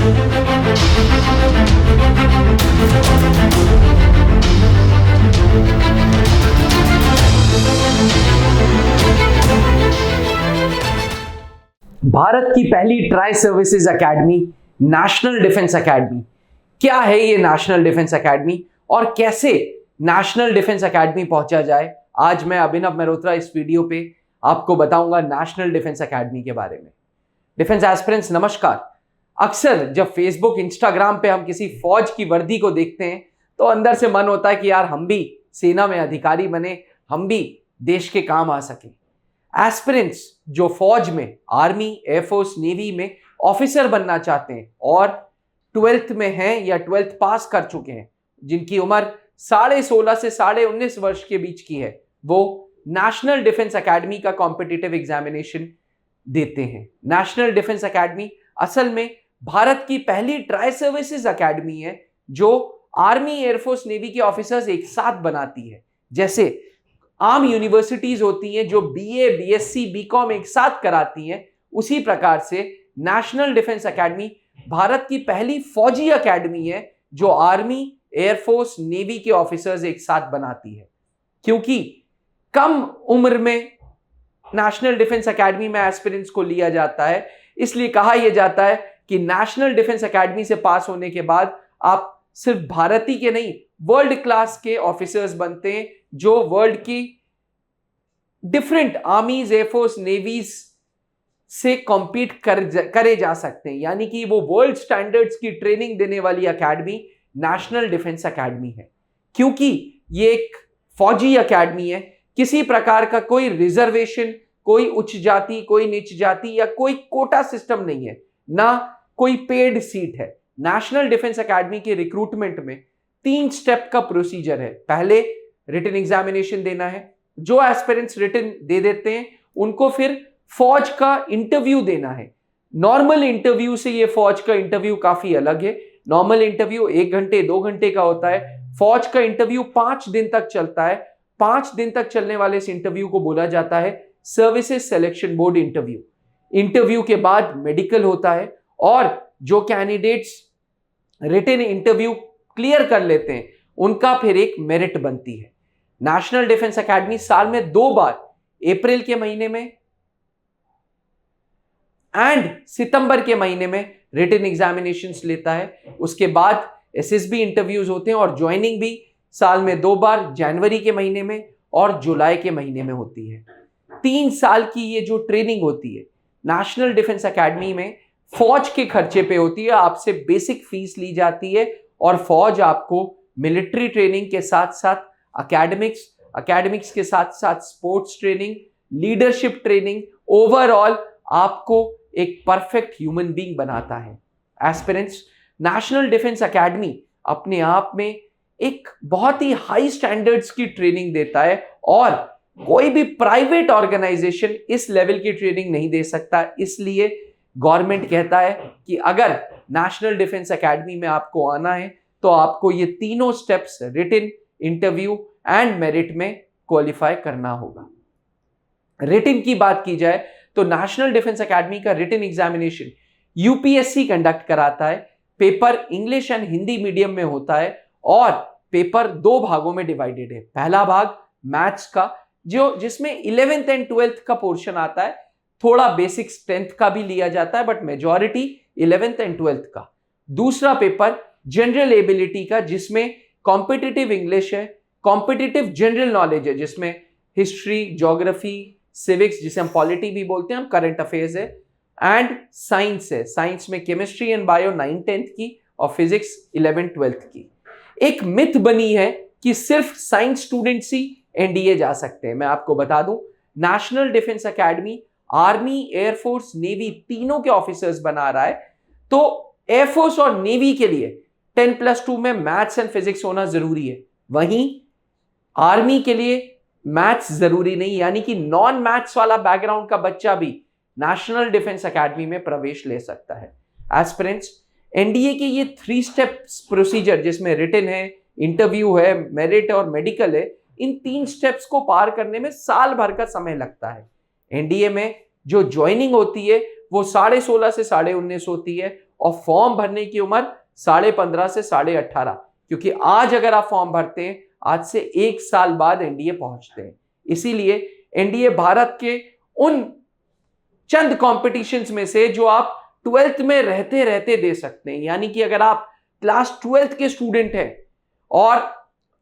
भारत की पहली tri services academy national Defence academy. क्या है ये नेशनल डिफेंस एकेडमी और कैसे नेशनल डिफेंस एकेडमी पहुंचा जाए, आज मैं अभिनव मेहरोत्रा इस वीडियो पे आपको बताऊंगा नेशनल डिफेंस एकेडमी के बारे में। डिफेंस एस्पिरेंट्स नमस्कार। अक्सर जब फेसबुक इंस्टाग्राम पे हम किसी फौज की वर्दी को देखते हैं तो अंदर से मन होता है कि यार हम भी सेना में अधिकारी बने, हम भी देश के काम आ सके। एस्पिरेंट्स जो फौज में, आर्मी, एयरफोर्स, नेवी में ऑफिसर बनना चाहते हैं और 12th में हैं या 12th पास कर चुके हैं, जिनकी उम्र 16.5 से 19.5 वर्ष के बीच की है, वो नेशनल डिफेंस एकेडमी का कॉम्पिटिटिव एग्जामिनेशन देते हैं। नेशनल डिफेंस एकेडमी असल में भारत की पहली ट्राई सर्विसेज एकेडमी है जो आर्मी, एयरफोर्स, नेवी के ऑफिसर्स एक साथ बनाती है। जैसे आम यूनिवर्सिटीज होती हैं जो बीए, बीएससी, बीकॉम एक साथ कराती हैं, उसी प्रकार से नेशनल डिफेंस एकेडमी भारत की पहली फौजी एकेडमी है जो आर्मी, एयरफोर्स, नेवी के ऑफिसर्स एक साथ बनाती है। क्योंकि कम उम्र में नेशनल डिफेंस एकेडमी में एस्पिरेंट्स को लिया जाता है, इसलिए कहा यह जाता है कि नेशनल डिफेंस एकेडमी से पास होने के बाद आप सिर्फ भारतीय के नहीं, वर्ल्ड क्लास के ऑफिसर्स बनते हैं जो वर्ल्ड की डिफरेंट आर्मीज, एयरफोर्स, नेवीज से कॉम्पीट करे जा सकते हैं। यानी कि वो वर्ल्ड स्टैंडर्ड्स की ट्रेनिंग देने वाली एकेडमी नेशनल डिफेंस एकेडमी है। क्योंकि ये एक फौजी एकेडमी है, किसी प्रकार का कोई रिजर्वेशन, कोई उच्च जाति, कोई नीच जाति या कोई कोटा सिस्टम नहीं है, ना कोई पेड सीट है। नेशनल डिफेंस एकेडमी के रिक्रूटमेंट में 3 स्टेप का प्रोसीजर है। पहले रिटन एग्जामिनेशन देना है, जो एस्पिरेंट्स रिटन दे देते हैं उनको फिर फौज का इंटरव्यू देना है। नॉर्मल इंटरव्यू से ये फौज का इंटरव्यू काफी अलग है। नॉर्मल इंटरव्यू 1 घंटे 2 घंटे का होता है, फौज का इंटरव्यू 5 दिन तक चलता है। 5 दिन तक चलने वाले इस इंटरव्यू को बोला जाता है services selection board interview. Interview के बाद मेडिकल होता है और जो कैंडिडेट्स रिटन इंटरव्यू क्लियर कर लेते हैं उनका फिर एक मेरिट बनती है। नेशनल डिफेंस एकेडमी साल में 2 बार, अप्रैल के महीने में एंड सितंबर के महीने में रिटन एग्जामिनेशंस लेता है। उसके बाद एसएसबी इंटरव्यूज होते हैं और ज्वाइनिंग भी साल में 2 बार, जनवरी के महीने में और जुलाई के महीने में होती है। 3 साल की ये जो ट्रेनिंग होती है नेशनल डिफेंस एकेडमी में फौज के खर्चे पे होती है। आपसे बेसिक फीस ली जाती है और फौज आपको मिलिट्री ट्रेनिंग के साथ साथ एकेडमिक्स के साथ साथ sports training, leadership training, overall आपको एक परफेक्ट ह्यूमन बीइंग बनाता है। एस्पिरेंट्स, नेशनल डिफेंस एकेडमी अपने आप में एक बहुत ही हाई स्टैंडर्ड्स की ट्रेनिंग देता है और कोई भी प्राइवेट ऑर्गेनाइजेशन इस लेवल की ट्रेनिंग नहीं दे सकता। इसलिए गवर्नमेंट कहता है कि अगर नेशनल डिफेंस एकेडमी में आपको आना है तो आपको ये तीनों steps, written, interview and merit में क्वालिफाई करना होगा। रिटन की बात की जाए तो नेशनल डिफेंस एकेडमी का रिटन एग्जामिनेशन यूपीएससी कंडक्ट कराता है। Paper English and Hindi medium में होता है और पेपर 2 भागों में डिवाइडेड है। पहला भाग मैथ्स का, जिसमें 11th एंड 12th का पोर्शन आता है, थोड़ा बेसिक 10th का भी लिया जाता है but majority 11th and 12th का। दूसरा पेपर जनरल एबिलिटी का, जिसमें कॉम्पिटिटिव इंग्लिश है, कॉम्पिटिटिव जनरल नॉलेज है, जिसमें हिस्ट्री, ज्योग्राफी, सिविक्स, जिसे हम पॉलिटी भी बोलते हैं, हम करंट अफेयर्स है, एंड साइंस है। साइंस में केमिस्ट्री एंड बायो 9th-10th की और फिजिक्स 11th-12th की। एक मिथ बनी है कि सिर्फ साइंस स्टूडेंट्स ही एनडीए जा सकते हैं। मैं आपको बता दूं, national Defence academy army, air force, navy तीनों के ऑफिसर्स बना रहा है। तो एयरफोर्स और नेवी के लिए 10+2 में मैथ्स एंड फिजिक्स होना जरूरी है, वहीं आर्मी के लिए मैथ्स जरूरी नहीं, यानी कि नॉन मैथ्स वाला बैकग्राउंड का बच्चा भी नेशनल डिफेंस एकेडमी में प्रवेश ले सकता है। एस्पिरेंट्स, एनडीए के ये 3 स्टेप्स प्रोसीजर, जिसमें रिटन है, इंटरव्यू है, मेरिट और मेडिकल है, इन 3 स्टेप्स को पार करने में साल भर का समय लगता है। एनडीए में जो ज्वाइनिंग होती है वो 16.5 से 19.5 होती है और फॉर्म भरने की उम्र 15.5 से 18.5, क्योंकि आज अगर आप फॉर्म भरते हैं आज से 1 साल बाद एनडीए पहुंचते हैं। इसीलिए एनडीए भारत के उन चंद कॉम्पिटिशन्स में से जो आप 12th में रहते रहते दे सकते हैं। यानी कि अगर आप क्लास 12th के स्टूडेंट हैं और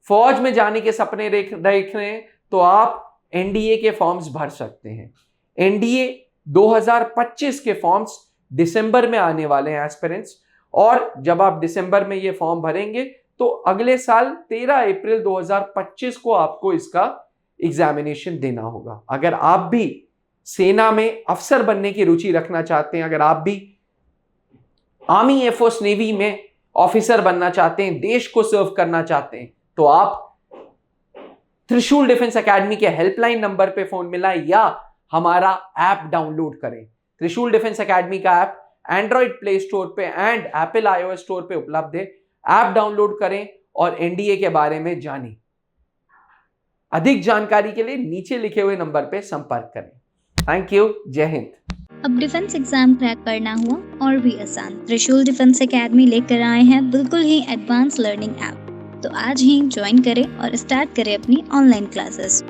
फौज में जाने के सपने देख रहे हैं तो आप एनडीए के फॉर्म्स भर सकते हैं। एनडीए 2025 के फॉर्म्स दिसंबर में आने वाले हैं एस्पिरेंट्स, और जब आप दिसंबर में ये फॉर्म भरेंगे तो अगले साल 13 अप्रैल 2025 को आपको इसका एग्जामिनेशन देना होगा। अगर आप भी सेना में अफसर बनने की रुचि रखना चाहते हैं, अगर आप भी आर्मी, एयरफोर्स, नेवी में ऑफिसर बनना चाहते हैं, देश को सर्व करना चाहते हैं, तो आप त्रिशूल डिफेंस एकेडमी के हेल्पलाइन नंबर पे फोन मिलाएं या हमारा ऐप डाउनलोड करें। त्रिशूल डिफेंस एकेडमी का ऐप एंड्रॉइड प्ले स्टोर पे एंड एप्पल iOS स्टोर पे उपलब्ध है। ऐप डाउनलोड करें और एनडीए के बारे में जानें। अधिक जानकारी के लिए नीचे लिखे हुए नंबर पे संपर्क करें। Thank you. जय हिंद। अब डिफेंस एग्जाम क्रैक करना हुआ और भी आसान, त्रिशूल डिफेंस एकेडमी लेकर आए हैं बिल्कुल ही एडवांस लर्निंग ऐप। तो आज ही ज्वाइन करें और स्टार्ट करें अपनी ऑनलाइन क्लासेस।